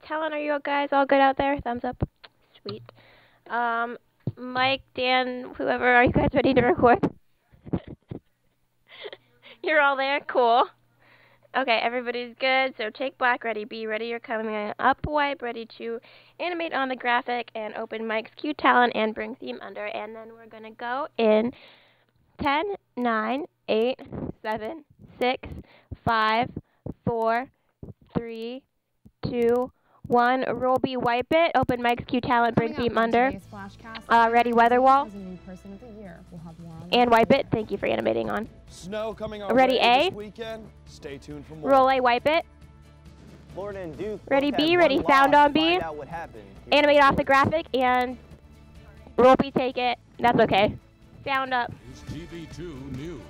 Talon, are you guys all good out there? Thumbs up. Sweet. Mike, Dan, whoever, are you guys ready to record? You're all there? Cool. Okay, everybody's good. So take black, ready, be ready. You're coming up, wipe, ready to animate on the graphic, and open Mike's cue Talon and bring theme under. And then we're going to go in 10, 9, 8, 7, 6, 5, 4, 3, 2, 1. Roll B, wipe it. Open Mike's cue Talon, bring theme under. Ready, weather wall. And wipe it. Thank you for animating on. Snow coming our ready way A. This weekend. Stay tuned for more. Roll A, wipe it. Florida and Duke ready B, ready sound on B. Animate off the graphic and roll B, take it. That's okay. Sound up. TV2 News.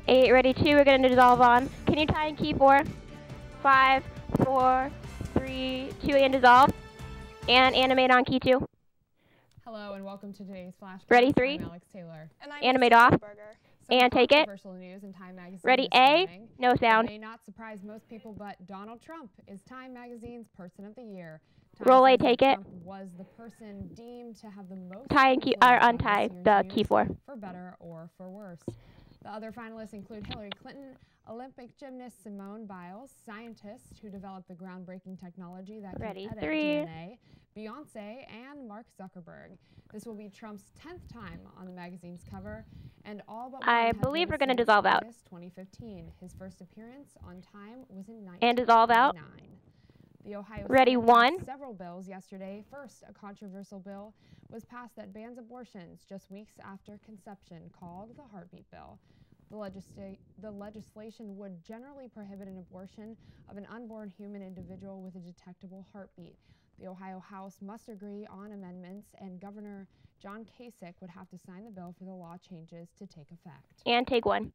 8, ready 2, we're going to dissolve on. Can you tie in key 4? 5, 4, 3, 2, and dissolve. And animate on key 2. Hello and welcome to today's Flashcast. Ready 3. I'm Alex Taylor. And I'm animate off. And take it. News in Time Magazine ready A, no sound. It may not surprise most people, but Donald Trump is Time Magazine's Person of the Year. Roll A, take it. Trump was the person deemed to have the most tie and key, or untie the key 4. For better or for worse. The other finalists include Hillary Clinton, Olympic gymnast Simone Biles, scientists who developed the groundbreaking technology that can edit DNA, Beyonce, and Mark Zuckerberg. This will be Trump's 10th time on the magazine's cover, and all but one I believe we're going to dissolve out. 2015. His first appearance on Time was in 1999. And dissolve out. The Ohio ready Senate 1. passed several bills yesterday. First, a controversial bill was passed that bans abortions just weeks after conception, called the Heartbeat Bill. The legislation would generally prohibit an abortion of an unborn human individual with a detectable heartbeat. The Ohio House must agree on amendments, and Governor John Kasich would have to sign the bill for the law changes to take effect. And take 1.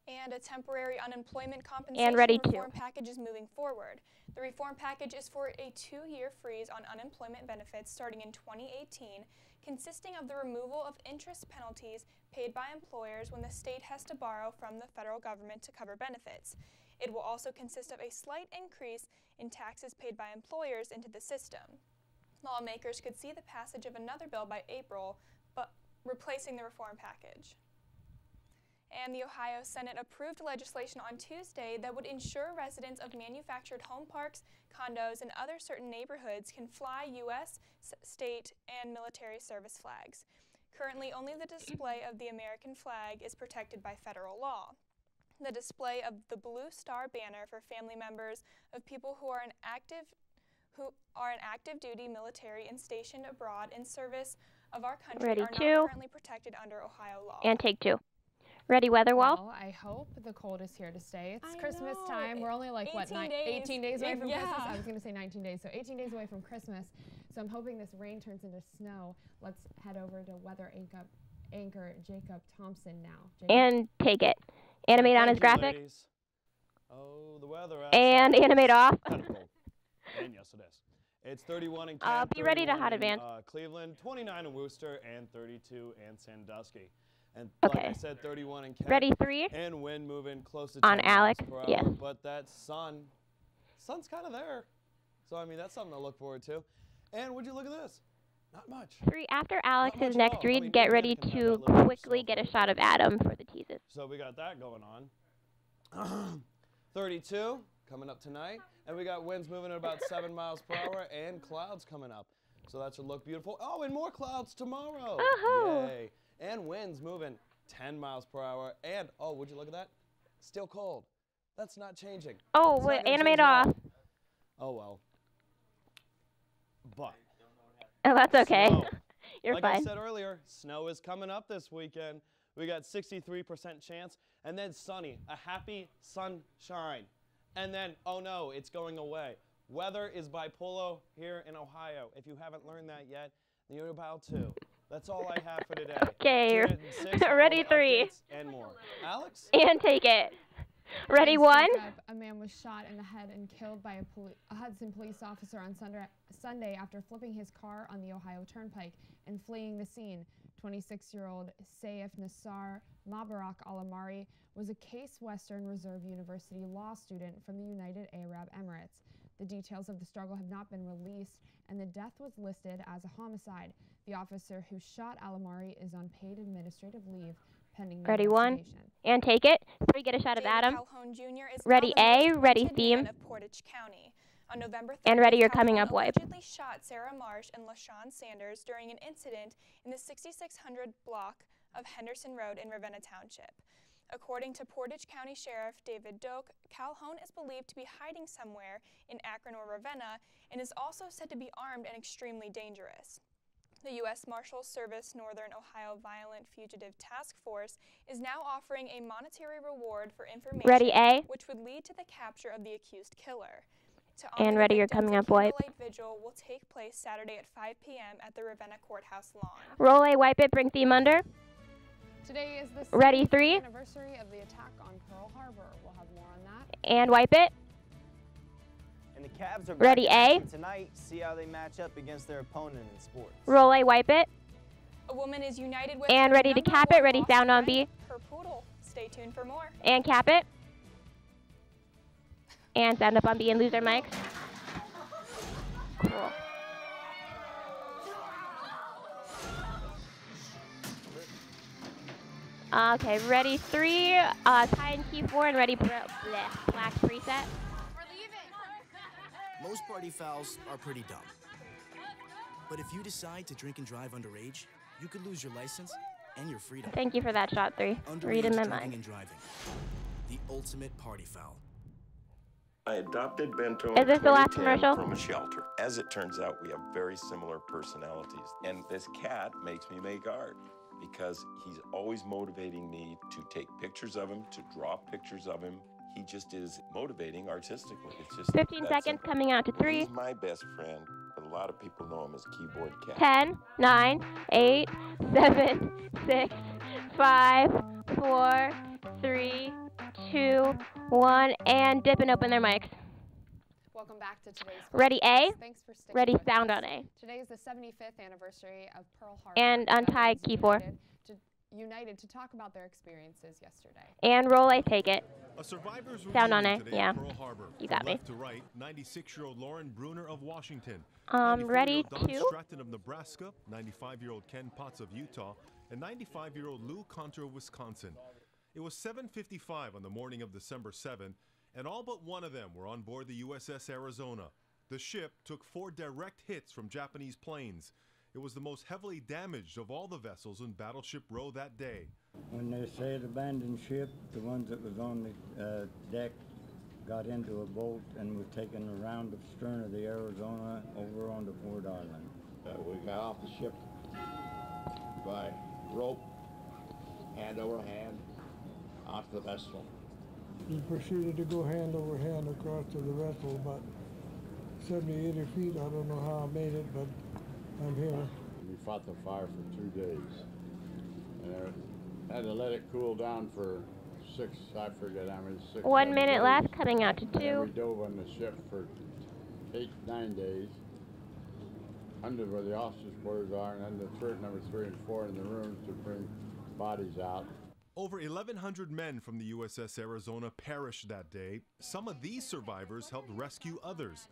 And a temporary unemployment compensation and ready reform package is moving forward. The reform package is for a 2-year freeze on unemployment benefits starting in 2018, consisting of the removal of interest penalties paid by employers when the state has to borrow from the federal government to cover benefits. It will also consist of a slight increase in taxes paid by employers into the system. Lawmakers could see the passage of another bill by April, but replacing the reform package. And the Ohio Senate approved legislation on Tuesday that would ensure residents of manufactured home parks, condos, and other certain neighborhoods can fly U.S., state, and military service flags. Currently, only the display of the American flag is protected by federal law. The display of the Blue Star banner for family members of people who are an active duty military and stationed abroad in service of our country ready are not 2. currently protected under Ohio law. And take 2. Ready, weather wall. Well, I hope the cold is here to stay. It's Christmas time. We're only like, 18 days away from Christmas? I was going to say 19 days, so 18 days away from Christmas. So I'm hoping this rain turns into snow. Let's head over to weather anchor Jacob Thompson now. Jacob? And take it. Animate on his graphic. Ladies. Oh, the weather and animate off. Kind of cold. And yes, it is. It's 31 in Kent, be ready to hot advance. Cleveland, 29 in Worcester, and 32 in Sandusky. And like I said, 31 in Kent. Ready 3. And wind moving close to 10 on Alex. miles per hour. Yes. But that sun's kind of there. So, I mean, that's something to look forward to. And would you look at this? Not much. 3. After Alex's next read, I mean, get ready to quickly get a shot of Adam for the teases. So we got that going on. 32 coming up tonight. And we got winds moving at about 7 miles per hour and clouds coming up. So that should look beautiful. Oh, and more clouds tomorrow. Yay. And winds moving 10 miles per hour. And, oh, would you look at that? Still cold. That's not changing. Oh, wait, animate off. Oh, well. But. Oh, that's okay. You're like fine. I said earlier, snow is coming up this weekend. We got 63% chance. And then sunny, a happy sunshine. And then, oh no, it's going away. Weather is bipolar here in Ohio. If you haven't learned that yet, then you're about to. That's all I have for today. Okay, ready 3. And more. Alex? And take it. Ready 1. A man was shot in the head and killed by a Hudson police officer on Sunday after flipping his car on the Ohio Turnpike and fleeing the scene. 26-year-old Saif Nassar Mabarak Alamari was a Case Western Reserve University law student from the United Arab Emirates. The details of the struggle have not been released, and the death was listed as a homicide. The officer who shot Alamari is on paid administrative leave pending the Ready, one, investigation. and take it. We get a shot of David Adam. Calhoun Jr. is Ready now the A, most ready wanted theme. man of Portage County. On November 30th, And ready, you're coming up, Calhoun wipe. allegedly shot Sarah Marsh and LaShawn Sanders during an incident in the 6600 block of Henderson Road in Ravenna Township. According to Portage County Sheriff David Doak, Calhoun is believed to be hiding somewhere in Akron or Ravenna and is also said to be armed and extremely dangerous. The U.S. Marshals Service Northern Ohio Violent Fugitive Task Force is now offering a monetary reward for information Ready, A. which would lead to the capture of the accused killer. To And honor ready, the you're victims, coming a up, wipe. candlelight vigil will take place Saturday at 5 p.m. at the Ravenna Courthouse lawn. Roll A, wipe it, bring theme under. Today is the Ready, 70th three. anniversary of the attack on Pearl Harbor. We'll have more on that. And wipe it. And the Cavs are back Ready, in A. action tonight. See how they match up against their opponent in sports. Roll A, wipe it. A woman is united with And her ready to number cap it. one Ready, lost sound on friend, B. her poodle. Stay tuned for more. And cap it. And sound up on B and lose our mics. Cool. Okay, ready, three, tie in key four, and ready, black preset. Most party fouls are pretty dumb. But if you decide to drink and drive underage, you could lose your license and your freedom. Thank you for that shot, three. Underage Read in my drinking mind. and driving. The ultimate party foul. I adopted Bento Is in this the last 2010 commercial? from a shelter. As it turns out, we have very similar personalities. And this cat makes me make art because he's always motivating me to take pictures of him, to draw pictures of him. He just is motivating artistically. It's just 15 that seconds simple. coming out to three. He's my best friend, but a lot of people know him as Keyboard Cat. 10, 9, 8, 7, 6, 5, 4, 3, 2, 1, and dip and open their mics. Welcome back to today's Ready, A. Thanks for sticking Ready, with sound us. on A. Today is the 75th anniversary of Pearl Harbor. And untie Veterans key four. United to talk about their experiences yesterday. And roll A, take it. A survivor's Sound on reunion A, today yeah. at Pearl Harbor. You got From me. Left to right, 96-year-old Lauren Bruner of Washington. Ready, 94-year-old Don two. Stratton of Nebraska, 95-year-old Ken Potts of Utah, and 95-year-old Lou Conter of Wisconsin. It was 7:55 on the morning of December 7, and all but one of them were on board the USS Arizona. The ship took 4 direct hits from Japanese planes. It was the most heavily damaged of all the vessels in Battleship Row that day. When they said abandoned ship, the ones that was on the deck got into a boat and was taken around the stern of the Arizona over onto Ford Island. We got off the ship by rope, hand over hand, onto the vessel. We proceeded to go hand over hand across to the vessel, about 70, 80 feet. I don't know how I made it, but I'm here. We fought the fire for 2 days. And I had to let it cool down for 6, I forget how many, 6, 1 7 minute days. left, coming out to And then 2. we dove on the ship for 8, 9 days, under where the officers' quarters are, and then the turret number 3 and 4 in the rooms to bring bodies out. Over 1,100 men from the USS Arizona perished that day. Some of these survivors helped rescue others.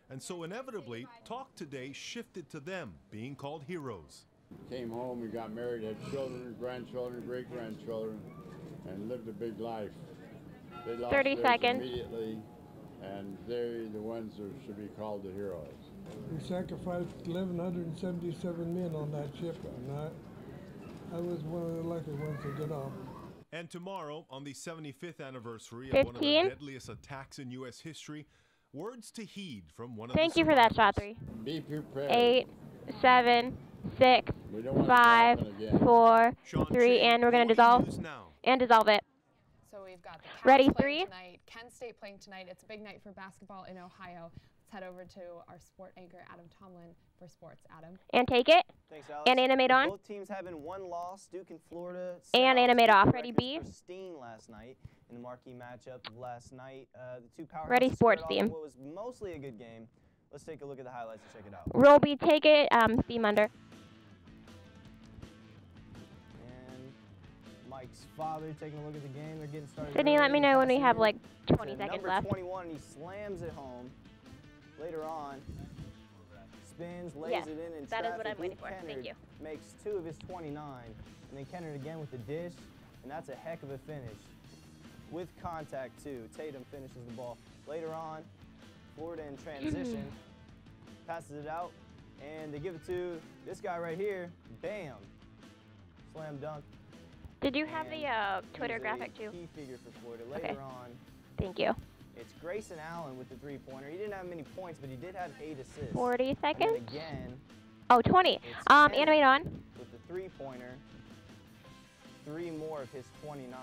And so inevitably, talk today shifted to them being called heroes. Came home, we got married, had children, grandchildren, great-grandchildren, and lived a big life. They lost 30 theirs seconds. immediately, and they're the ones that should be called the heroes. We sacrificed 1,177 men on that ship, and I was one of the lucky ones to get off. And tomorrow, on the 75th anniversary of one of the 15. deadliest attacks in U.S. history, words to heed from one of Thank the you for that shot, survivors. 3. Be prepared. 8, 7, 6, We don't want it to 5, happen again. 4, Sean 3, Shea, and we're going to Hawaii dissolve. News Now. And dissolve it. So we've got the Cavs Ready, playing 3. tonight, Kent State playing tonight. It's a big night for basketball in Ohio. Let's head over to our sport anchor, Adam Tomlin, for sports. Adam. And take it. Thanks, Alex. And animate With on. Both teams having one loss. Duke and Florida. And animate off. Ready, B. Pristine last night in the marquee matchup of last night. The two powerhouses Ready, sports squared off theme. what was mostly a good game. Let's take a look at the highlights and check it out. Roll B, take it. Theme under. Mike's father taking a look at the game. They're getting started. Sydney, let me know when we have like 20 to seconds number left. 21, he slams it home. Later on, spins, lays Yes, it in that is traffic. what I'm waiting for. Kennard Thank you. Makes 2 of his 29, and then Kennard again with the dish, and that's a heck of a finish. With contact too. Tatum finishes the ball. Later on, Florida in transition, passes it out, and they give it to this guy right here. Bam! Slam dunk. Did you have the Twitter He's a graphic too? Key figure for Florida. Okay. Later on, Thank you. it's Grayson Allen with the 3-pointer. He didn't have many points, but he did have 8 assists. 40 And seconds. then again, Oh, 20. it's Kennard Animate on. with the 3-pointer. 3 more of his 29,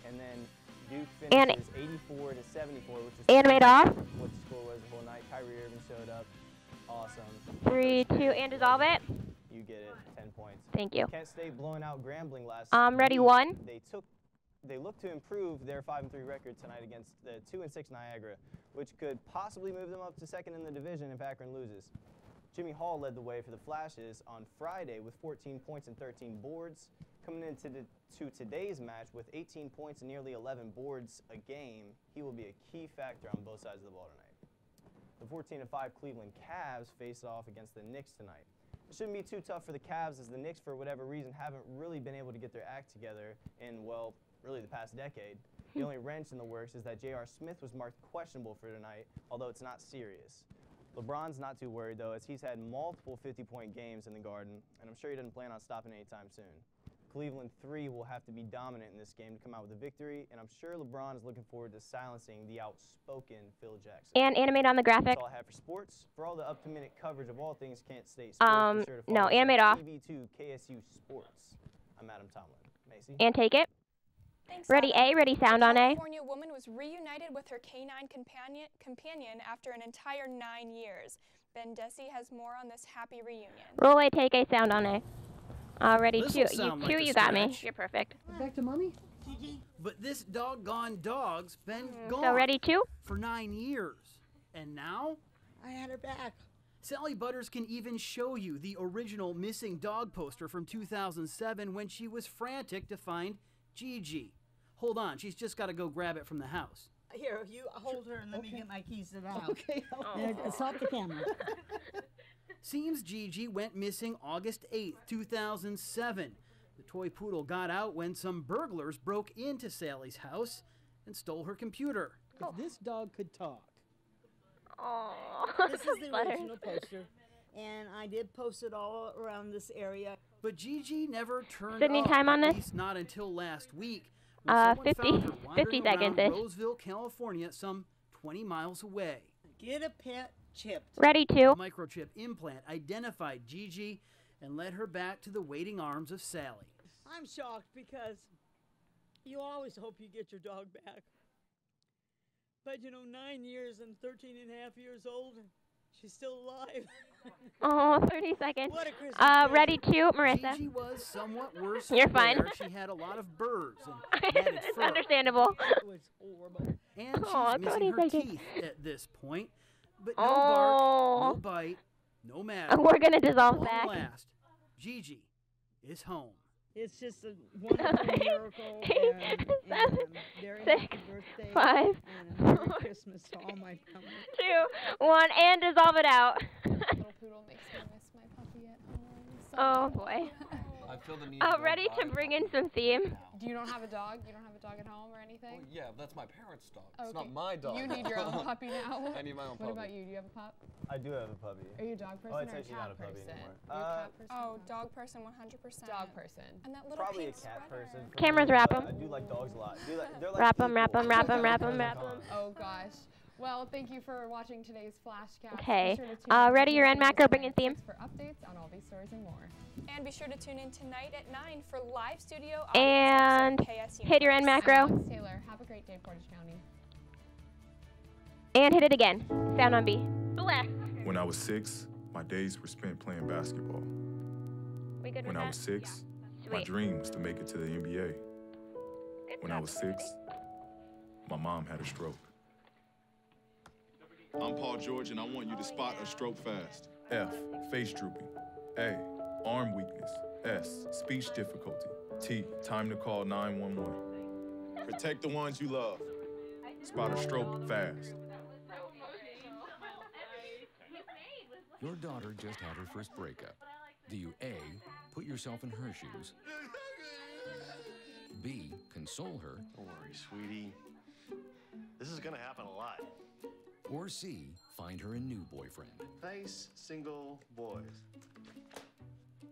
and then Duke finishes 84 to 74, which is Animate off. what the score was the whole night. Kyrie Irving showed up. Awesome. 3, 2, and dissolve it. You get it. 10 points. Thank you. Kent State blowing out Grambling last Ready, week. 1. They look to improve their 5-3 record tonight against the 2-6 Niagara, which could possibly move them up to 2nd in the division if Akron loses. Jimmy Hall led the way for the Flashes on Friday with 14 points and 13 boards. Coming into today's match with 18 points and nearly 11 boards a game, he will be a key factor on both sides of the ball tonight. The 14-5 Cleveland Cavs face off against the Knicks tonight. It shouldn't be too tough for the Cavs, as the Knicks, for whatever reason, haven't really been able to get their act together in, well, really the past decade. The only wrench in the works is that J.R. Smith was marked questionable for tonight, although it's not serious. LeBron's not too worried, though, as he's had multiple 50-point games in the Garden, and I'm sure he doesn't plan on stopping anytime soon. Cleveland 3 will have to be dominant in this game to come out with a victory, and I'm sure LeBron is looking forward to silencing the outspoken Phil Jackson. And animate on the graphic. That's all I have for sports. For all the up-to-minute coverage of all things Kent State sports, be sure to follow no, us on animate off. TV2-KSU Sports. I'm Adam Tomlin. Macy? And take it. Thanks, Ready Adam. A, ready sound on A. A California woman was reunited with her canine companion after an entire 9 years. Ben Desi has more on this happy reunion. Roll A, take A, sound on A. Ready, This'll 2. sound like a You got me. scratch. You're perfect. Back to mommy? But this doggone dog's been gone. So ready, 2. For 9 years. And now? I had her back. Sally Butters can even show you the original missing dog poster from 2007 when she was frantic to find Gigi. Hold on, she's just got to go grab it from the house. Here, you hold her and let me get my keys to the house. Okay. Stop the camera. Seems Gigi went missing August 8th, 2007. The toy poodle got out when some burglars broke into Sally's house and stole her computer. If this dog could talk. This is the original poster, and I did post it all around this area. But Gigi never turned Sydney, up, time on at this? least not until last week. When someone 50 found her wandering around seconds-ish. Roseville, California, some 20 miles away. Get a pet chipped. Ready, 2. A microchip implant identified Gigi and led her back to the waiting arms of Sally. I'm shocked because you always hope you get your dog back. But, 9 years and 13 and a half years old, she's still alive. 30 seconds. What a Christmas ready, 2, Marisa. Gigi was somewhat worse. You're for fine. wear. She had a lot of burrs and matted It's fur. understandable. It was horrible. And she's 20 missing her seconds. teeth at this point. But no bark, no bite, no matter. We're going to dissolve Long back. last, Gigi is home. It's just a wonderful miracle. And very happy 6, birthday 5, and a Merry 4, Christmas to all my family. 2, 1, and dissolve it out. Little poodle makes me miss my puppy at home. Oh boy. I feel the need to go ready buy to a bring puppy in some theme. now. Do you don't have a dog? You don't have a dog at home or anything? Well, yeah, that's my parents' dog. It's Okay. not my dog. You need your own puppy now. I need my own What puppy. about you? Do you have a pup? I do have a puppy. Are you a dog person Oh, or it's a actually cat not a puppy person? anymore. You're a cat person? Oh, dog person, 100%. Dog person. And that little Probably a pink cat sweater. person. for Cameras, me, wrap but 'em. I do like dogs a lot. They're like Wrap 'em, people. wrap 'em, wrap 'em, wrap 'em, wrap 'em. Oh gosh. Well, thank you for watching today's Flashcast. Okay. Be sure to tune in Ready, to your end Tuesday macro, bring in theme. for updates on all these stories and more. And be sure to tune in tonight at 9 for live studio And audience KSU. hit your end macro. Alex Taylor, have a great day, Portage County. And hit it again. Sound on B. Bless. When I was 6, my days were spent playing basketball. We good When with I that? was 6, my Sweet. dream was to make it to the NBA. Good When I job, was 6, my mom had a stroke. I'm Paul George, and I want you to spot a stroke fast. F, face drooping. A, arm weakness. S, speech difficulty. T, time to call 911. Protect the ones you love. Spot a stroke fast. Your daughter just had her first breakup. Do you A, put yourself in her shoes, B, console her, Don't worry, sweetie. This is gonna happen a lot. or C, find her a new boyfriend? Nice, single boys.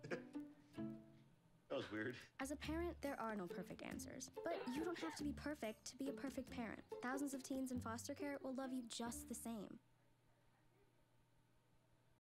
That was weird. As a parent, there are no perfect answers. But you don't have to be perfect to be a perfect parent. Thousands of teens in foster care will love you just the same.